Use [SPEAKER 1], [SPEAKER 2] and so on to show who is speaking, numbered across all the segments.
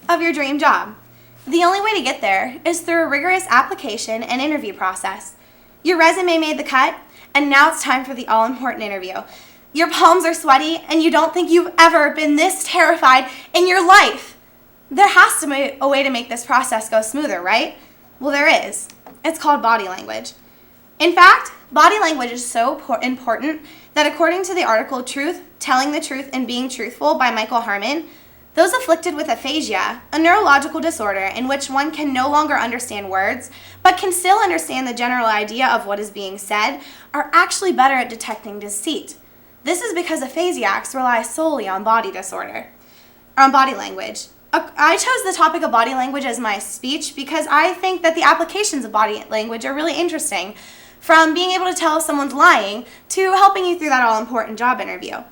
[SPEAKER 1] of your dream job. The only way to get there is through a rigorous application and interview process. Your resume made the cut, and now it's time for the all-important interview. Your palms are sweaty, and you don't think you've ever been this terrified in your life. There has to be a way to make this process go smoother, right? Well, there is. It's called body language. In fact, body language is so important that according to the article Truth, Telling the Truth and Being Truthful by Michael Harmon, those afflicted with aphasia, a neurological disorder in which one can no longer understand words, but can still understand the general idea of what is being said, are actually better at detecting deceit. This is because aphasiacs rely solely on body language. I chose the topic of body language as my speech because I think that the applications of body language are really interesting, from being able to tell if someone's lying to helping you through that all-important job interview.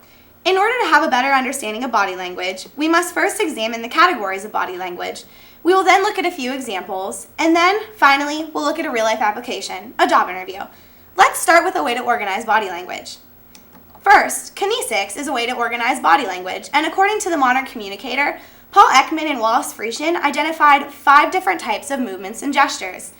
[SPEAKER 1] In order to have a better understanding of body language, we must first examine the categories of body language. We will then look at a few examples, and then, finally, we'll look at a real-life application, a job interview. Let's start with a way to organize body language. First, kinesics is a way to organize body language, and according to the Modern Communicator, Paul Ekman and Wallace Friesen identified 5 different types of movements and gestures.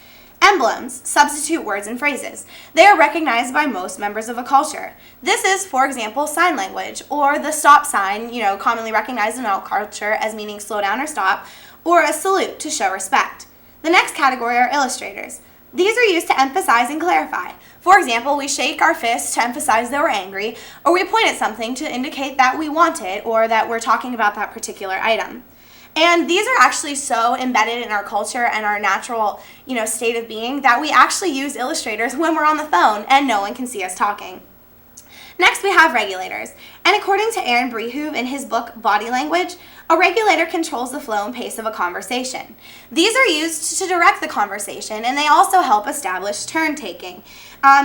[SPEAKER 1] Emblems substitute words and phrases. They are recognized by most members of a culture. This is, for example, sign language, or the stop sign, commonly recognized in our culture as meaning slow down or stop, or a salute to show respect. The next category are illustrators. These are used to emphasize and clarify. For example, we shake our fists to emphasize that we're angry, or we point at something to indicate that we want it or that we're talking about that particular item. And these are actually so embedded in our culture and our natural, state of being that we actually use illustrators when we're on the phone and no one can see us talking. Next, we have regulators. And according to Aaron Brehoove in his book, Body Language, a regulator controls the flow and pace of a conversation. These are used to direct the conversation, and they also help establish turn-taking.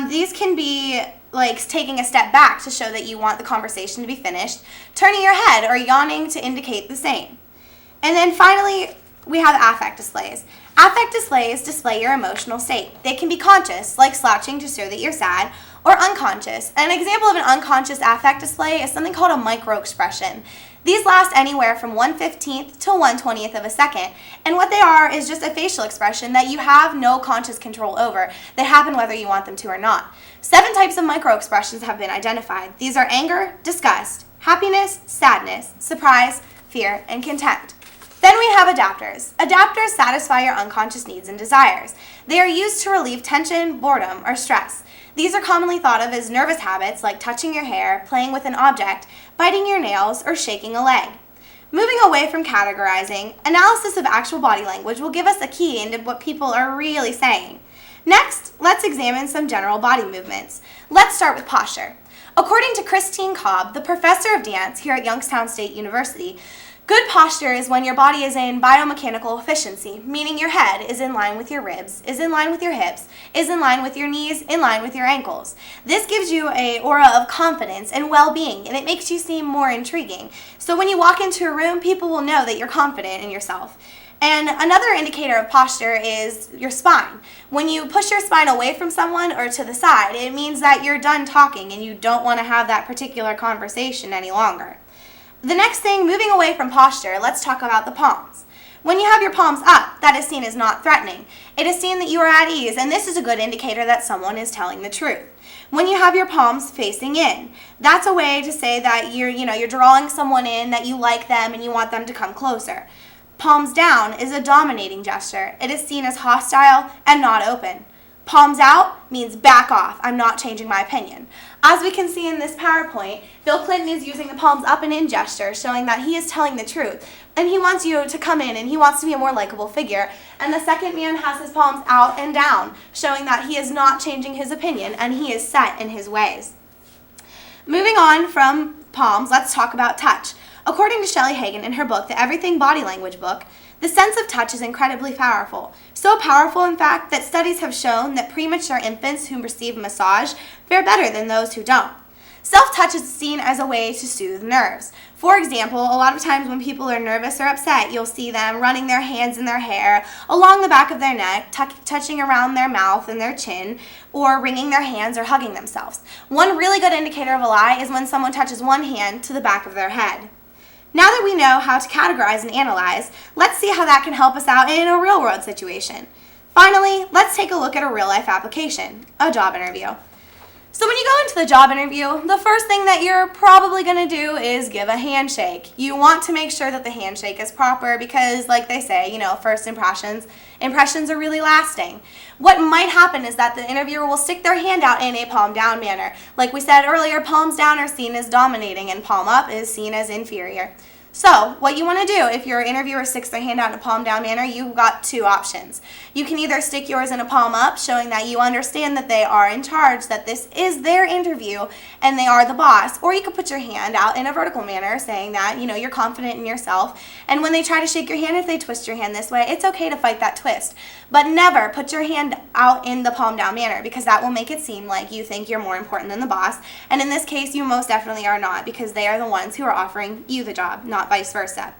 [SPEAKER 1] These can be like taking a step back to show that you want the conversation to be finished, turning your head, or yawning to indicate the same. And then finally, we have affect displays. Affect displays display your emotional state. They can be conscious, like slouching to show that you're sad, or unconscious. An example of an unconscious affect display is something called a micro-expression. These last anywhere from 1/15th to 1/20th of a second, and what they are is just a facial expression that you have no conscious control over. They happen whether you want them to or not. 7 types of micro-expressions have been identified. These are anger, disgust, happiness, sadness, surprise, fear, and contempt. Then we have adapters. Adapters satisfy your unconscious needs and desires. They are used to relieve tension, boredom, or stress. These are commonly thought of as nervous habits like touching your hair, playing with an object, biting your nails, or shaking a leg. Moving away from categorizing, analysis of actual body language will give us a key into what people are really saying. Next, let's examine some general body movements. Let's start with posture. According to Christine Cobb, the professor of dance here at Youngstown State University, good posture is when your body is in biomechanical efficiency, meaning your head is in line with your ribs, is in line with your hips, is in line with your knees, in line with your ankles. This gives you an aura of confidence and well-being, and it makes you seem more intriguing. So when you walk into a room, people will know that you're confident in yourself. And another indicator of posture is your spine. When you push your spine away from someone or to the side, it means that you're done talking and you don't want to have that particular conversation any longer. The next thing, moving away from posture, let's talk about the palms. When you have your palms up, that is seen as not threatening. It is seen that you are at ease, and this is a good indicator that someone is telling the truth. When you have your palms facing in, that's a way to say that you're drawing someone in, that you like them and you want them to come closer. Palms down is a dominating gesture. It is seen as hostile and not open. Palms out means back off. I'm not changing my opinion. As we can see in this PowerPoint, Bill Clinton is using the palms up and in gesture, showing that he is telling the truth. And he wants you to come in and he wants to be a more likable figure. And the second man has his palms out and down, showing that he is not changing his opinion and he is set in his ways. Moving on from palms, let's talk about touch. According to Shelley Hagan in her book, The Everything Body Language book, the sense of touch is incredibly powerful. So powerful, in fact, that studies have shown that premature infants who receive massage fare better than those who don't. Self-touch is seen as a way to soothe nerves. For example, a lot of times when people are nervous or upset, you'll see them running their hands in their hair, along the back of their neck, touching around their mouth and their chin, or wringing their hands or hugging themselves. One really good indicator of a lie is when someone touches one hand to the back of their head. Now that we know how to categorize and analyze, let's see how that can help us out in a real-world situation. Finally, let's take a look at a real-life application, a job interview. So when you go into the job interview, the first thing that you're probably going to do is give a handshake. You want to make sure that the handshake is proper because, like they say, first impressions are really lasting. What might happen is that the interviewer will stick their hand out in a palm down manner. Like we said earlier, palms down are seen as dominating and palm up is seen as inferior. So what you want to do if your interviewer sticks their hand out in a palm down manner, you've got two options. You can either stick yours in a palm up, showing that you understand that they are in charge, that this is their interview and they are the boss, or you could put your hand out in a vertical manner, saying that you're confident in yourself, and when they try to shake your hand, if they twist your hand this way, it's okay to fight that twist. But never put your hand out in the palm down manner, because that will make it seem like you think you're more important than the boss, and in this case you most definitely are not, because they are the ones who are offering you the job, not vice versa.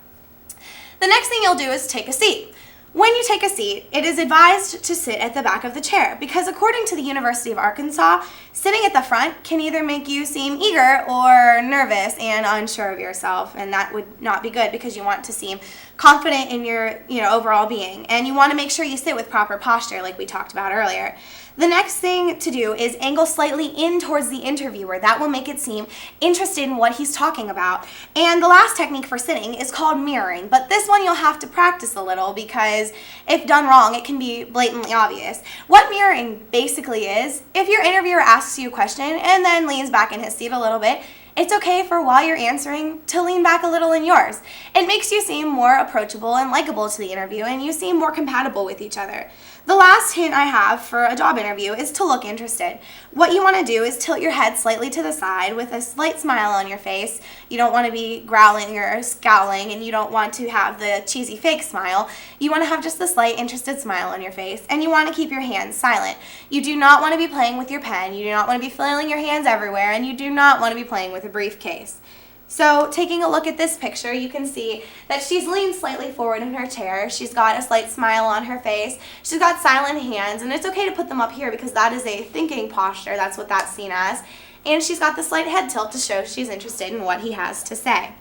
[SPEAKER 1] The next thing you'll do is take a seat. When you take a seat, it is advised to sit at the back of the chair, because according to the University of Arkansas, sitting at the front can either make you seem eager or nervous and unsure of yourself, and that would not be good because you want to seem confident in your overall being, and you want to make sure you sit with proper posture like we talked about earlier. The next thing to do is angle slightly in towards the interviewer. That will make it seem interested in what he's talking about. And the last technique for sitting is called mirroring, but this one you'll have to practice a little because if done wrong, it can be blatantly obvious. What mirroring basically is, if your interviewer asks you a question and then leans back in his seat a little bit, it's okay for while you're answering to lean back a little in yours. It makes you seem more approachable and likable to the interview, and you seem more compatible with each other. The last hint I have for a job interview is to look interested. What you want to do is tilt your head slightly to the side with a slight smile on your face. You don't want to be growling or scowling, and you don't want to have the cheesy fake smile. You want to have just the slight interested smile on your face, and you want to keep your hands silent. You do not want to be playing with your pen, you do not want to be flailing your hands everywhere, and you do not want to be playing with a briefcase. So taking a look at this picture, you can see that she's leaned slightly forward in her chair. She's got a slight smile on her face. She's got silent hands, and it's okay to put them up here because that is a thinking posture. That's what that's seen as. And she's got the slight head tilt to show she's interested in what he has to say.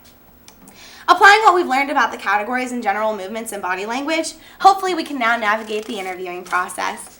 [SPEAKER 1] Applying what we've learned about the categories and general movements in body language, hopefully we can now navigate the interviewing process.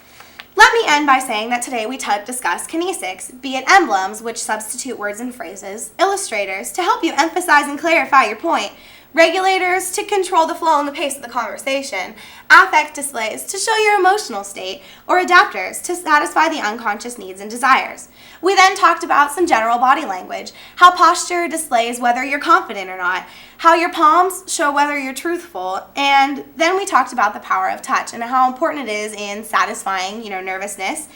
[SPEAKER 1] Let me end by saying that today we discuss kinesics, be it emblems, which substitute words and phrases, illustrators, to help you emphasize and clarify your point, regulators, to control the flow and the pace of the conversation, affect displays, to show your emotional state, or adapters, to satisfy the unconscious needs and desires. We then talked about some general body language, how posture displays whether you're confident or not, how your palms show whether you're truthful, and then we talked about the power of touch and how important it is in satisfying, nervousness.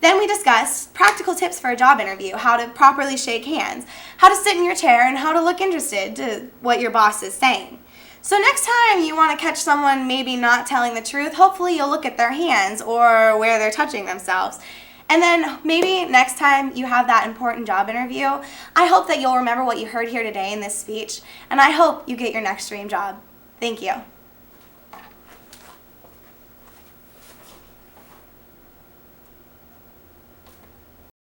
[SPEAKER 1] Then we discussed practical tips for a job interview, how to properly shake hands, how to sit in your chair, and how to look interested to what your boss is saying. So next time you want to catch someone maybe not telling the truth, hopefully you'll look at their hands or where they're touching themselves. And then maybe next time you have that important job interview, I hope that you'll remember what you heard here today in this speech, and I hope you get your next dream job. Thank you.